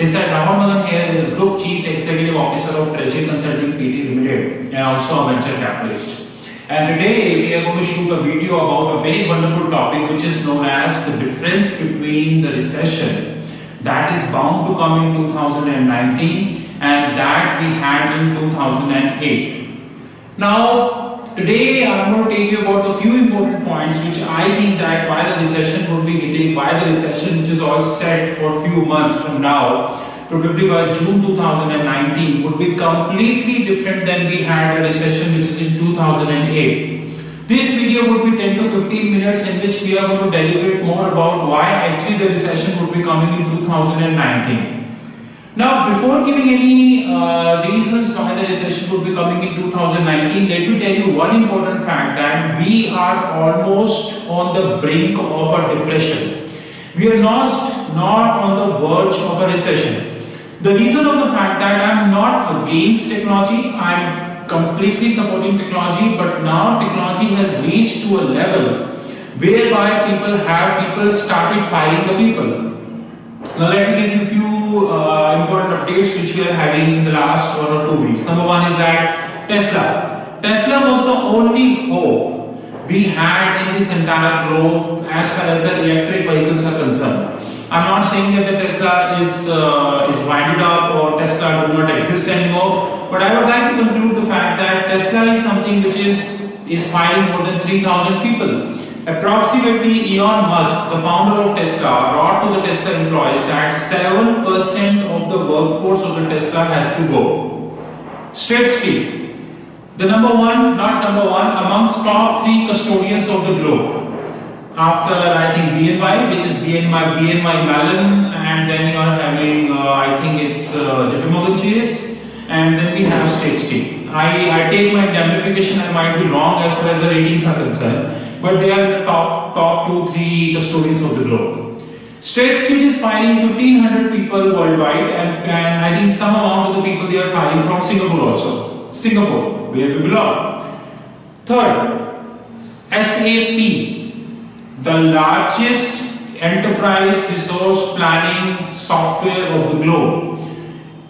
This is Rahul Magan here is a Group Chief Executive Officer of Treasury Consulting PT Limited and also a venture capitalist. And today we are going to shoot a video about a very wonderful topic which is known as the difference between the recession that is bound to come in 2019 and that we had in 2008. Now today I am going to take you about a few important points which I think that why the recession would be hitting, why the recession which is all set for a few months from now, probably by June 2019, would be completely different than we had a recession which is in 2008. This video would be 10 to 15 minutes in which we are going to deliberate more about why actually the recession would be coming in 2019. Now, before giving any reasons why the recession would be coming in 2019, let me tell you one important fact that we are almost on the brink of a depression. We are not on the verge of a recession. The reason of the fact that I am not against technology, I am completely supporting technology, but now technology has reached to a level whereby people started firing the people. Now let me give you a few important updates which we are having in the last 1 or 2 weeks. Number one is that Tesla was the only hope we had in this entire globe as far as the electric vehicles are concerned. I'm not saying that the Tesla is winded up or Tesla do not exist anymore, but I would like to conclude the fact that Tesla is something which is firing more than 3,000 people. Approximately Elon Musk, the founder of Tesla, brought to the Tesla employees that 7% of the workforce of the Tesla has to go. Straight Street, the amongst top 3 custodians of the globe. After I think BNY, which is BNY Mellon, and then you are having I think it's JP Morgan Chase, and then we have State Street. I take my indemnification, I might be wrong as far as the ratings are concerned, but they are the top 2-3 custodians of the globe. State Street is firing 1,500 people worldwide, and I think some amount of the people they are firing from Singapore also. Singapore, where we belong. Third, SAP, the largest enterprise resource planning software of the globe.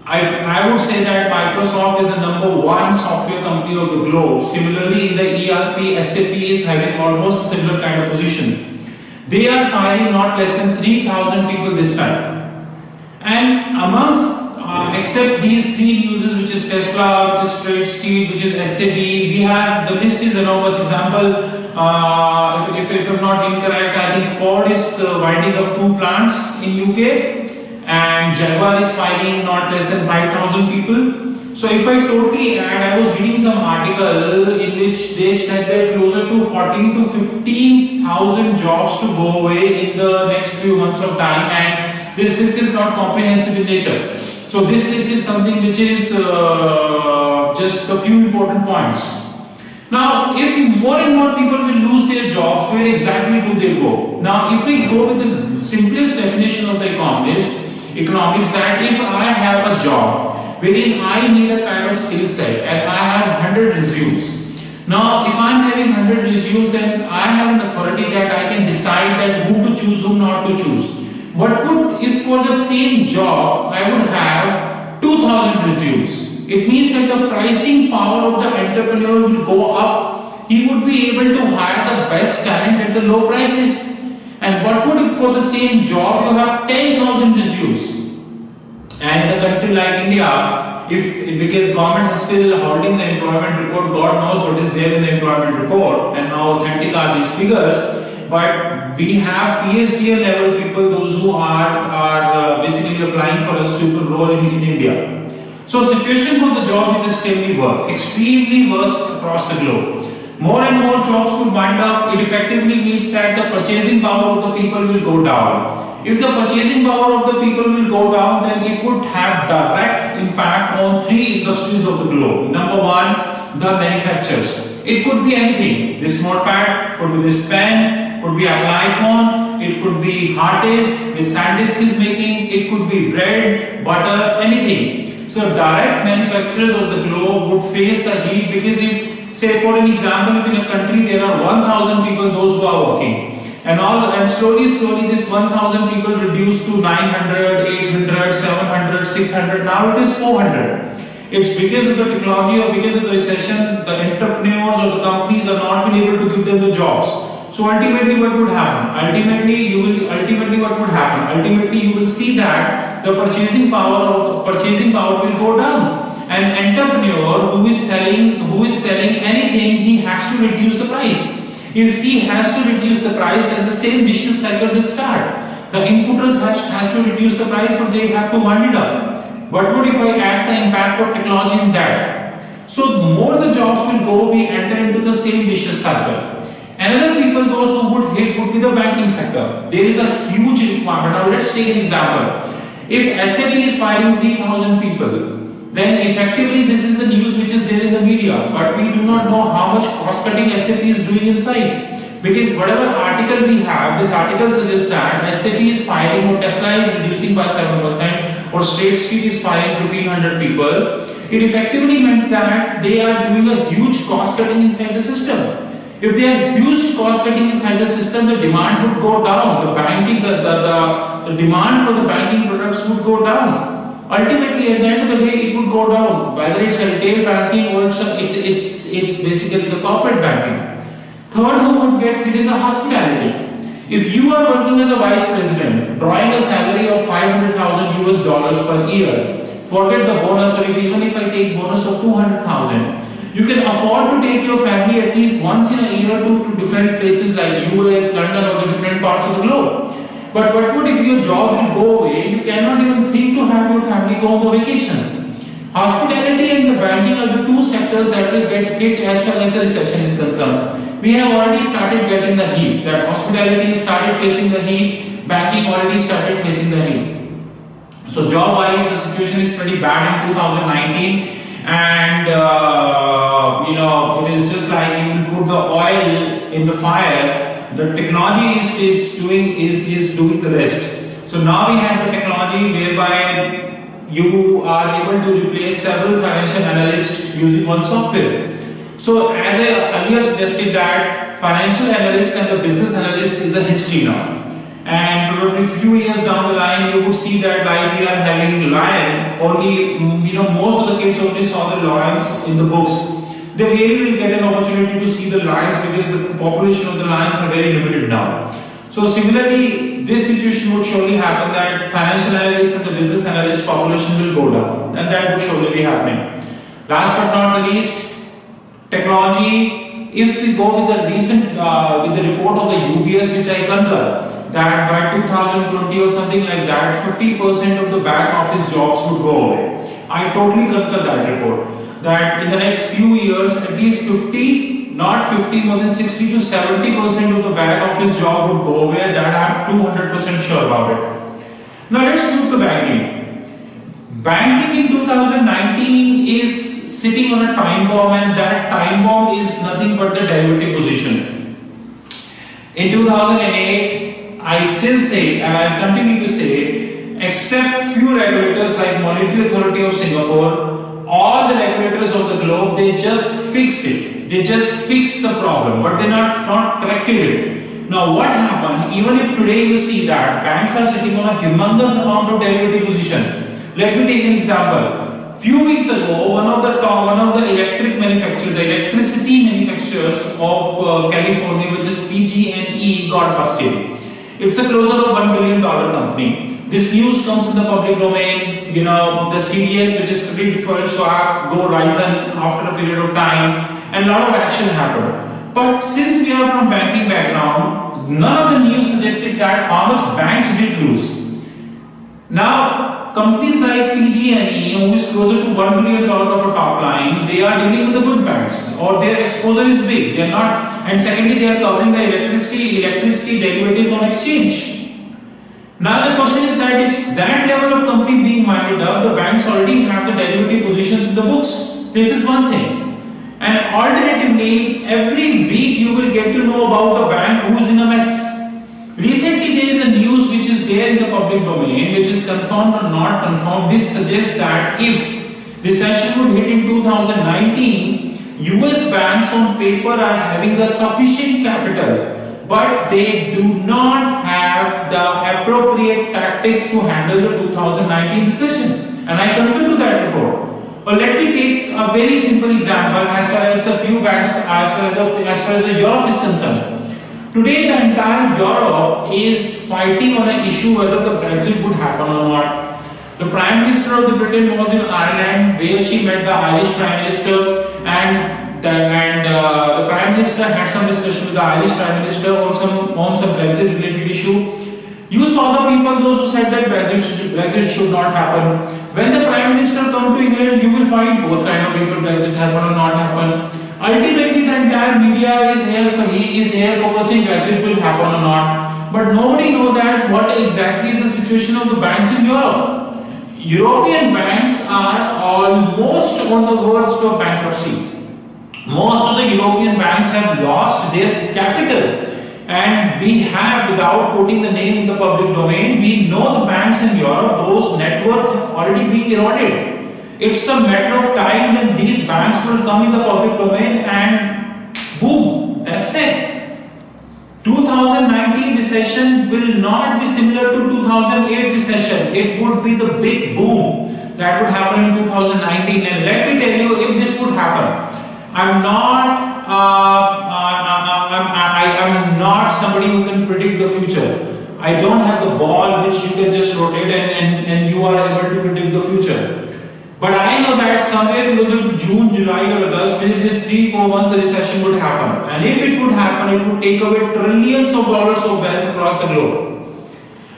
I would say that Microsoft is the #1 software company of the globe. Similarly, in the ERP, SAP is having almost a similar kind of position. They are firing not less than 3,000 people this time. And amongst, except these 3 users, which is Tesla, which is State Street, which is SAP, we have, the list is enormous. Example, if I'm not incorrect, I think Ford is winding up 2 plants in UK. And Jaguar is firing not less than 5,000 people. So if I totally add, I was reading some article in which they said that closer to 14 to 15,000 jobs to go away in the next few months of time, and this list is not comprehensive in nature. So this list is something which is just a few important points. Now, if more and more people will lose their jobs, where exactly do they go? Now, if we go with the simplest definition of the economics, that if I have a job wherein I need a kind of skill set and I have 100 resumes. Now, if I'm having 100 resumes, then I have an authority that I can decide that whom to choose, whom not to choose. What would, if for the same job I would have 2,000 resumes? It means that the pricing power of the entrepreneur will go up. He would be able to hire the best talent at the low prices. And what would, if for the same job you have 10,000 resumes? And in a country like India, because government is still holding the employment report, God knows what is there in the employment report and how authentic are these figures. But we have PhD level people, those who are basically applying for a super role in India. So situation for the job is extremely worse across the globe. More and more jobs will wind up. It effectively means that the purchasing power of the people will go down. If the purchasing power of the people will go down, then it would have direct impact on 3 industries of the globe. Number one, the manufacturers. It could be anything. This notepad, could be this pen, could be an iPhone, it could be hard disk, which SanDisk is making, it could be bread, butter, anything. So direct manufacturers of the globe would face the heat, because if, say for an example, if in a country there are 1,000 people, those who are working, and slowly this 1,000 people reduced to 900, 800, 700, 300, 600, now it is 400. It's because of the technology or because of the recession, the entrepreneurs or the companies are not been able to give them the jobs. So ultimately what would happen? Ultimately what would happen? Ultimately you will see that the purchasing power will go down. An entrepreneur who is selling anything, he has to reduce the price. If he has to reduce the price, then the same vicious cycle will start. The inputters has to reduce the price, or they have to wind it up. What would if I add the impact of technology in that? So more the jobs will go, we enter into the same vicious cycle. Another people, those who would hit would be the banking sector. There is a huge requirement. Now let's take an example. If SAP is firing 3,000 people, then effectively this is the news which is there in the media, but we do not know how much cost cutting SAP is doing inside. Because whatever article we have, this article suggests that SAP is firing or Tesla is reducing by 7% or State Street is firing 1,500 people. It effectively meant that they are doing a huge cost cutting inside the system. If they are huge cost cutting inside the system, the demand would go down. The demand for the banking products would go down. Ultimately, at the end of the day, it would go down. Whether it's a retail banking or it's basically the corporate banking. Third, who would get it is a hospitality. If you are working as a vice president, drawing a salary of $500,000 per year, forget the bonus, or even if I take bonus of 200,000. You can afford to take your family at least once in a year to different places like US, London, or the different parts of the globe. But what would if your job will go away? You cannot even think to have your family go on the vacations. Hospitality and the banking are the two sectors that will get hit as far as the recession is concerned. We have already started getting the heat. That hospitality started facing the heat, banking already started facing the heat. So job-wise, the situation is pretty bad in 2019. And it is just like you will put the oil in the fire. The technology is doing the rest. So now we have the technology whereby you are able to replace several financial analysts using one software. So as I earlier suggested that financial analyst and the business analyst is a history now. And probably a few years down the line, you would see that like we are having lion. Only most of the kids only saw the lions in the books. They really will get an opportunity to see the lions because the population of the lions are very limited now. So similarly, this situation would surely happen that financial analyst and the business analyst population will go down, and that would surely be happening. Last but not the least, technology. If we go with the recent with the report of the UBS, which I concur, that by 2020 or something like that, 50% of the back office jobs would go away. I totally concur that report. That in the next few years, at least 50, not 50, more than 60 to 70% of the back office job would go away. That I am 200% sure about it. Now let's move to banking. Banking in 2019 is sitting on a time bomb, and that time bomb is nothing but the derivative position. In 2008, I still say, and I continue to say, except few regulators like Monetary Authority of Singapore, all the regulators of the globe, they just fixed it. They just fixed the problem, but they not corrected it. Now what happened, even if today you see that banks are sitting on a humongous amount of derivative position. Let me take an example. Few weeks ago, one of the electricity manufacturers of California, which is PG&E, got busted. It's a closer to $1 billion company. This news comes in the public domain. The CDS, which is credit deferred swap, go risen after a period of time, and a lot of action happened. But since we are from banking background, none of the news suggested that how much banks did lose. Now, companies like PG&E, who is closer to $1 billion of a top line, they are dealing with the good banks, or their exposure is big. They are not, and secondly, they are covering the electricity derivatives on exchange. Now the question is that if that level of company being minded up, the banks already have the derivative positions in the books. This is one thing. And alternatively, every week you will get to know about a bank who is in a mess. Recently there is a news which is there in the public domain, which is confirmed or not confirmed, which suggests that if recession would hit in 2019, US banks on paper are having the sufficient capital, but they do not have the appropriate tactics to handle the 2019 recession. And I concur to that report. But let me take a very simple example as far as the few banks, as far as the Europe is concerned. Today, the entire Europe is fighting on an issue whether the Brexit would happen or not. The Prime Minister of the Britain was in Ireland, where she met the Irish Prime Minister, and the Prime Minister had some discussion with the Irish Prime Minister on some Brexit related issue. You saw the people, those who said that Brexit should not happen. When the Prime Minister comes to England, you will find both kind of people, Brexit happen or not happen. Ultimately, the entire media is here focusing Brexit will happen or not. But nobody knows that what exactly is the situation of the banks in Europe. European banks are almost on the verge of bankruptcy. Most of the European banks have lost their capital. And we have, without quoting the name in the public domain, we know the banks in Europe, those net worth already being eroded. It's a matter of time when these banks will come in the public domain and boom, that's it. 2019 recession will not be similar to 2008 recession. It would be the big boom that would happen in 2019. And let me tell you, if this would happen, I'm not somebody who can predict the future. I don't have the ball which you can just rotate and you are able to predict the future. But I know that somewhere closer to June, July or August, within these 3-4 months, the recession would happen. And if it would happen, it would take away trillions of dollars of wealth across the globe.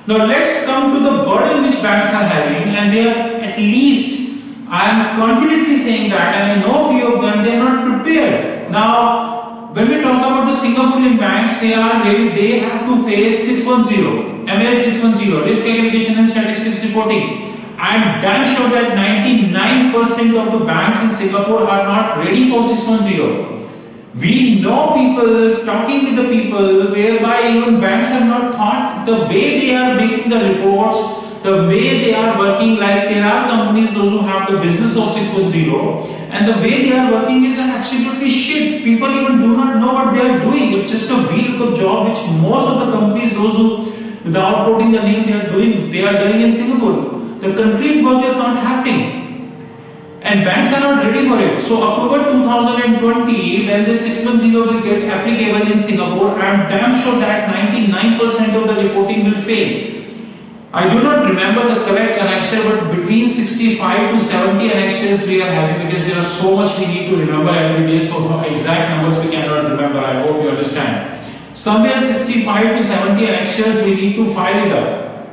Now let's come to the burden which banks are having, and they are, at least, I am confidently saying that, and I know few of them, they are not prepared. Now, when we talk about the Singaporean banks, they have to face 610, MAS 610, risk aggregation and statistics reporting. I am damn sure that 99% of the banks in Singapore are not ready for 610. We know people, talking with the people, whereby even banks have not thought the way they are making the reports, the way they are working, like there are companies, those who have the business of 610, and the way they are working is absolutely shit. People even do not know what they are doing. It's just a VLOOKUP job which most of the companies, those who, without quoting the name, they are doing in Singapore. The concrete work is not happening. And banks are not ready for it. So October 2020, when the 610 will get applicable in Singapore, I am damn sure that 99% of the reporting will fail. I do not remember the correct annexure, but between 65 to 70 annexures we are having, because there are so much we need to remember every day, so exact numbers we cannot remember. I hope you understand. Somewhere 65 to 70 annexures we need to file it up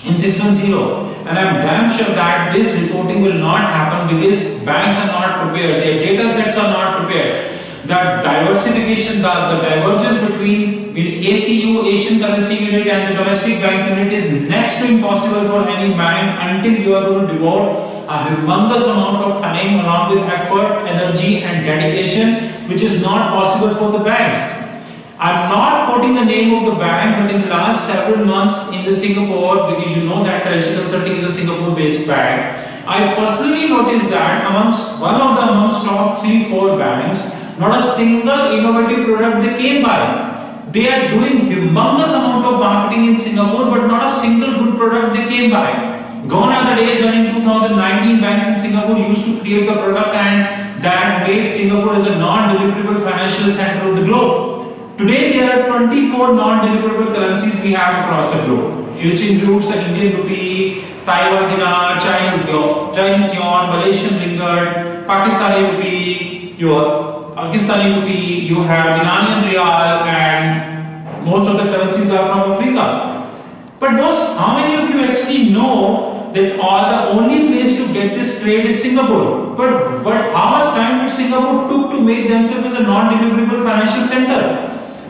in 610. And I am damn sure that this reporting will not happen because banks are not prepared, their data sets are not prepared. The diversification, the divergence between ACU, Asian Currency Unit, and the domestic bank unit is next to impossible for any bank until you are going to devote a humongous amount of time along with effort, energy and dedication, which is not possible for the banks. I'm not quoting the name of the bank, but in the last several months in the Singapore, because you know that Treasury Consulting is a Singapore-based bank, I personally noticed that amongst top 3-4 banks, not a single innovative product they came by. They are doing humongous amount of marketing in Singapore, but not a single good product they came by. Gone are the days when in 2019 banks in Singapore used to create the product and that made Singapore as a non-deliverable financial center of the globe. Today there are 24 non-deliverable currencies we have across the globe, which includes the Indian rupee, Taiwan dinar, Chinese yuan, Malaysian ringgit, Pakistani rupee, you have Iranian riyal, and most of the currencies are from Africa. But boss, how many of you actually know that the only place to get this trade is Singapore? But how much time did Singapore took to make themselves as a non-deliverable financial center?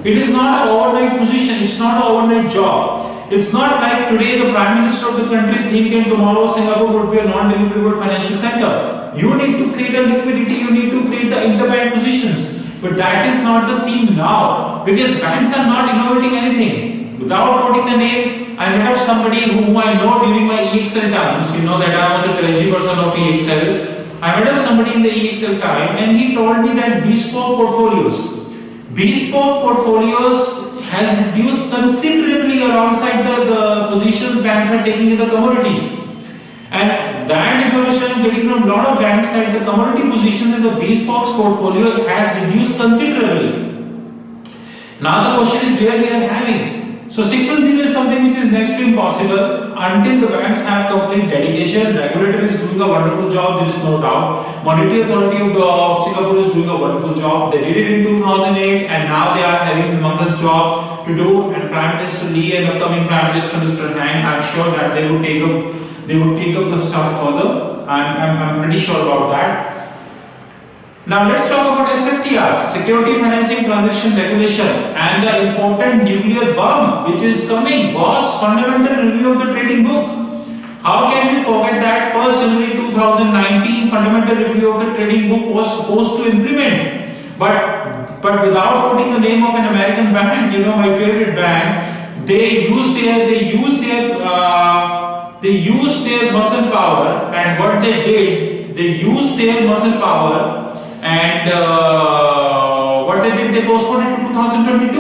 It is not an overnight position, it's not an overnight job. It's not like today the Prime Minister of the country thinking tomorrow Singapore would be a non-deliverable financial center. You need to create a liquidity, you need to create the interbank positions. But that is not the scene now, because banks are not innovating anything. Without quoting the name, I met up somebody whom I know during my EXL times. You know that I was a treasury person of EXL. I met up somebody in the EXL time and he told me that bespoke portfolios has reduced considerably alongside the positions banks are taking in the commodities. And that information I'm getting from a lot of banks that the commodity position in the base stocks portfolio has reduced considerably. Now the question is where we are having. So 610 is something which is next to impossible until the banks have complete dedication. Regulator is doing a wonderful job, there is no doubt. Monetary Authority of Singapore is doing a wonderful job. They did it in 2008 and now they are having a humongous job to do. And Prime Minister Lee and upcoming Prime Minister Mr. Hang, I'm sure that they would take up the stuff further. I'm pretty sure about that. Now let's talk about SFTR, Security Financing Transaction Regulation, and the important nuclear bomb which is coming. Boss, fundamental review of the trading book. How can we forget that 1st January 2019 fundamental review of the trading book was supposed to implement, but without putting the name of an American bank, you know, my favorite bank, they used their muscle power, and what they did, they used their muscle power. And what they did, they postponed it to 2022.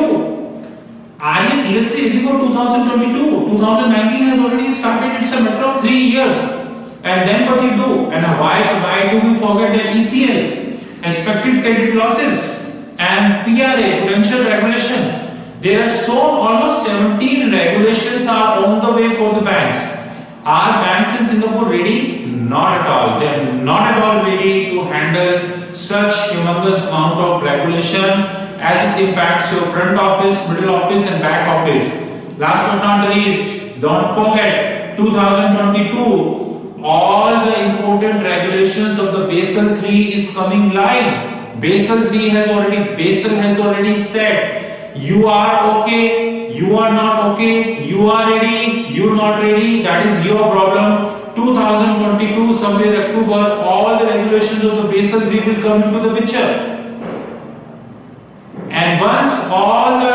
Are you seriously ready for 2022? 2019 has already started. It's a matter of 3 years. And then what you do? And why do we forget that ECL, expected credit losses, and PRA, prudential regulation? There are almost 17 regulations are on the way for the banks. Are banks in Singapore ready? Not at all. They are not at all ready to handle such humongous amount of regulation as it impacts your front office, middle office and back office. Last but not the least, don't forget 2022, all the important regulations of the Basel III is coming live. Basel has already said, you are okay, you are not okay, you are ready, you are not ready, that is your problem. 2022, somewhere October, all the regulations of the Basel III will come into the picture. And once all the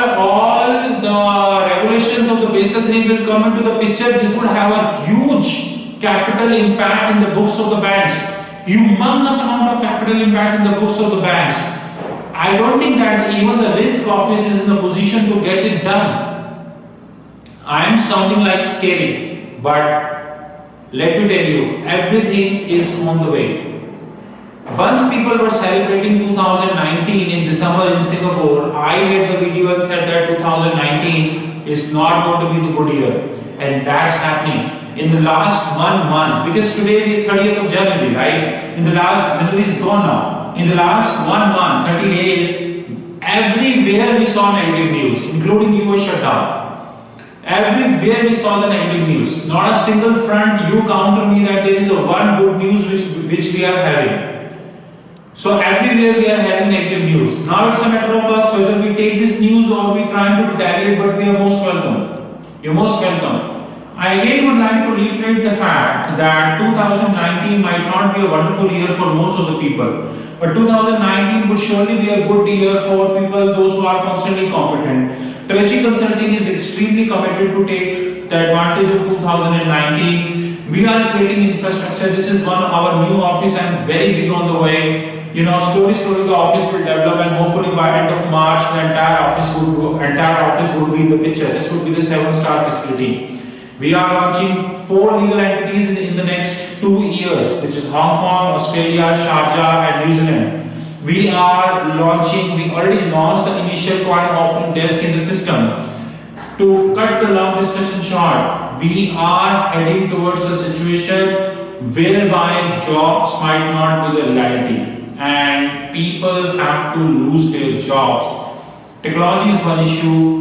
regulations of the Basel III will come into the picture, this would have a huge capital impact in the books of the banks. Humongous amount of capital impact in the books of the banks. I don't think that even the risk office is in a position to get it done. I am sounding like scary, but let me tell you, everything is on the way. Once people were celebrating 2019 in December in Singapore, I made the video and said that 2019 is not going to be the good year. And that's happening. In the last 1 month, because today is 30th of January, right? In the last, January is gone now. In the last 1 month, 30 days, everywhere we saw negative news, including US shutdown. Everywhere we saw the negative news. Not a single front you counter me that there is a one good news which we are having. So everywhere we are having negative news. Now it's a matter of us whether we take this news or we try to retaliate, but we are most welcome. You're most welcome. I again would like to reiterate the fact that 2019 might not be a wonderful year for most of the people, but 2019 would surely be a good year for people, those who are functionally competent. Treasury Consulting is extremely committed to take the advantage of 2019. We are creating infrastructure. This is our new office and very big on the way. You know, slowly the office will develop, and hopefully by end of March the entire office would be in the picture. This would be the 7-star facility. We are launching 4 legal entities in the next 2 years, which is Hong Kong, Australia, Sharjah and New Zealand. We already launched the initial coin offering desk in the system. To cut the long discussion short, we are heading towards a situation whereby jobs might not be the reality and people have to lose their jobs. Technology is one issue.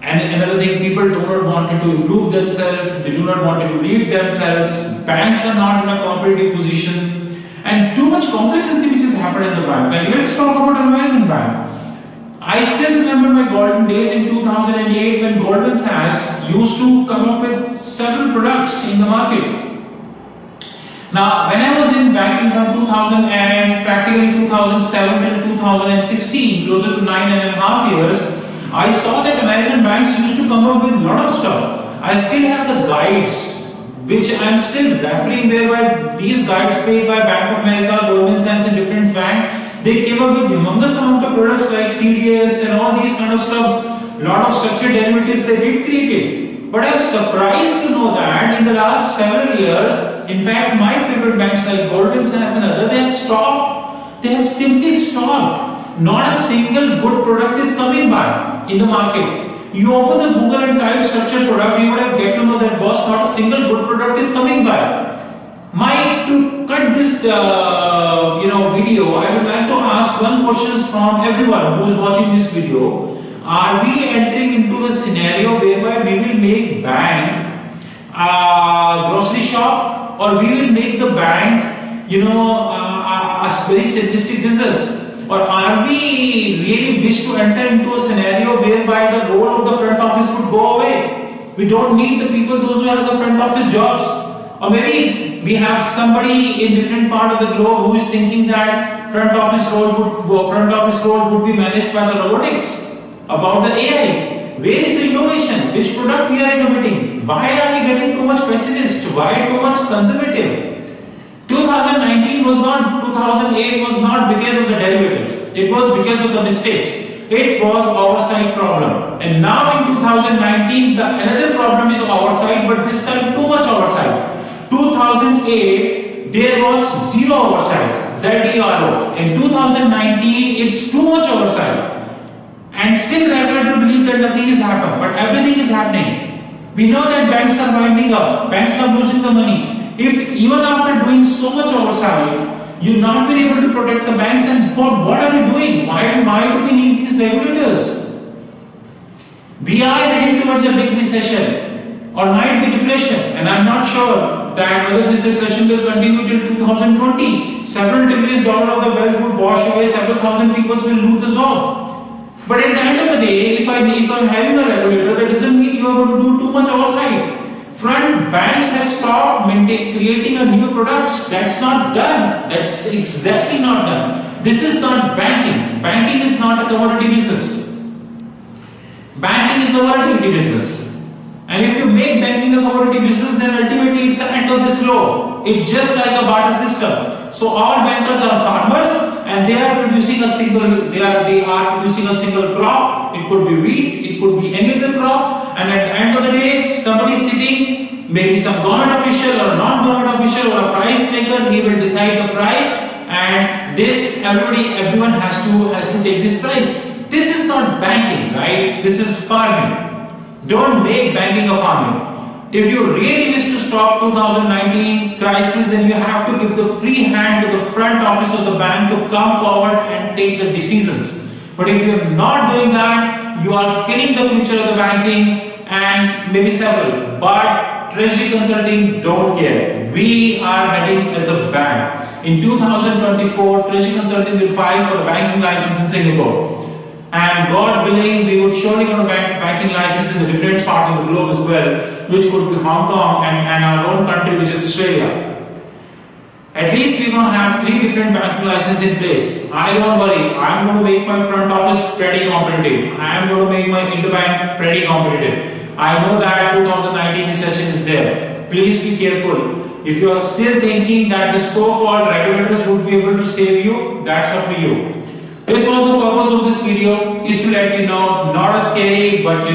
And another thing, people do not want to improve themselves, they do not want to lead themselves, banks are not in a competitive position, and too much complacency which has happened in the bank. Like, let's talk about American bank. I still remember my golden days in 2008 when Goldman Sachs used to come up with several products in the market. Now, when I was in banking from 2000 and practically 2007 till 2016, closer to 9.5 years, I saw that American banks used to come up with a lot of stuff. I still have the guides, which I am still referring, whereby these guides paid by Bank of America, Goldman Sachs and different banks, they came up with humongous amount of products like CDS and all these kind of stuff. lot of structured derivatives they did create it. But I'm surprised to know that in the last several years, in fact, my favorite banks like Goldman Sachs and others, they have stopped. They have simply stopped. Not a single good product is coming by in the market. You open the Google and type structured product, you would have get to know that boss, not a single good product is coming by. To cut this video, I would like to ask one question from everyone who is watching this video. Are we entering into a scenario whereby we will make bank a grocery shop, or we will make the bank, a very simplistic business? Or are we really wish to enter into a scenario whereby the role of the front office would go away? We don't need the people, those who have the front office jobs. Or maybe we have somebody in different part of the globe who is thinking that front office role would be managed by the robotics. About the AI, where is the innovation? Which product we are innovating? Why are we getting too much pessimist? Why too much conservative? 2019 was not, 2008 was not because of the derivatives. It was because of the mistakes. It was oversight problem. And now in 2019, another problem is oversight, but this time too much oversight. 2008, there was zero oversight, ZERO. In 2019, it's too much oversight. And still regulators believe that nothing is happening, but everything is happening. We know that banks are winding up, banks are losing the money. If even after doing so much oversight, you've not been able to protect the banks, and for what are we doing? Why do we need these regulators? We are heading towards a big recession, or might be depression, and I'm not sure that whether this depression will continue till 2020. Several trillions dollars of the wealth would wash away, several thousand people will lose the job. But at the end of the day, if I'm having a regulator, that doesn't mean you are going to do too much oversight. Front banks have stopped creating a new products. That's not done. That's exactly not done. This is not banking. Banking is not a commodity business. Banking is a volatility business. And if you make banking a commodity business, then ultimately it's the end of this globe. It's just like a barter system. So all bankers are farmers, and they are producing a single crop. It could be wheat, it could be any other crop, and at the end of the day, somebody sitting, maybe some government official or non-government official or a price maker, he will decide the price, and this everyone has to take this price. This is not banking, right? This is farming. Don't make banking a farming. If you really wish to stop 2019 crisis, then you have to give the free hand to the front office of the bank to come forward and take the decisions. But if you are not doing that, you are killing the future of the banking and maybe several. But Treasury Consulting don't care. We are heading as a bank. In 2024, Treasury Consulting will file for a banking license in Singapore. And God willing, we would surely get a banking license in the different parts of the globe as well, which could be Hong Kong and our own country, which is Australia. At least we're going to have 3 different banking licenses in place. I don't worry. I'm going to make my front office pretty competitive. I am going to make my interbank pretty competitive. I know that 2019 recession is there. Please be careful. If you are still thinking that the so-called regulators would be able to save you, that's up to you. This was the purpose of this video, is to let you know, not a scary, but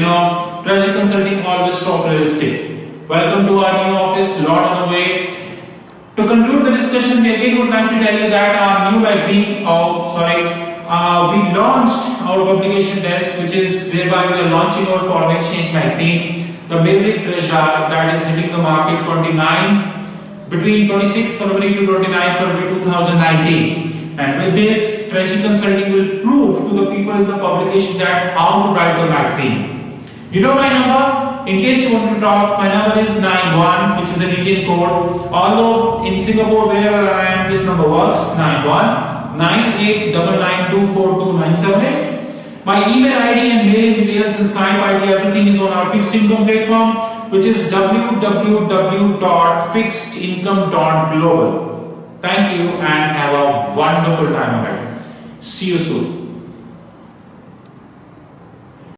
Treasury Consulting always talk realistic. Welcome to our new office, lot on the way. To conclude the discussion, we again would like to tell you that our new magazine, we launched our publication desk, which is whereby we are launching our foreign exchange magazine, the Maverick Treasurer, that is hitting the market between 26th February to 29th February 2019. And with this, Treasury Consulting will prove to the people in the publication that how to write the magazine. You know my number? In case you want to talk, my number is 91, which is an Indian code. Although in Singapore, wherever I am, this number works. 91 9899242978. My email ID and mail details and Skype ID, everything is on our fixed income platform, which is www.fixedincome.global. Thank you and have a wonderful time ahead. See you soon.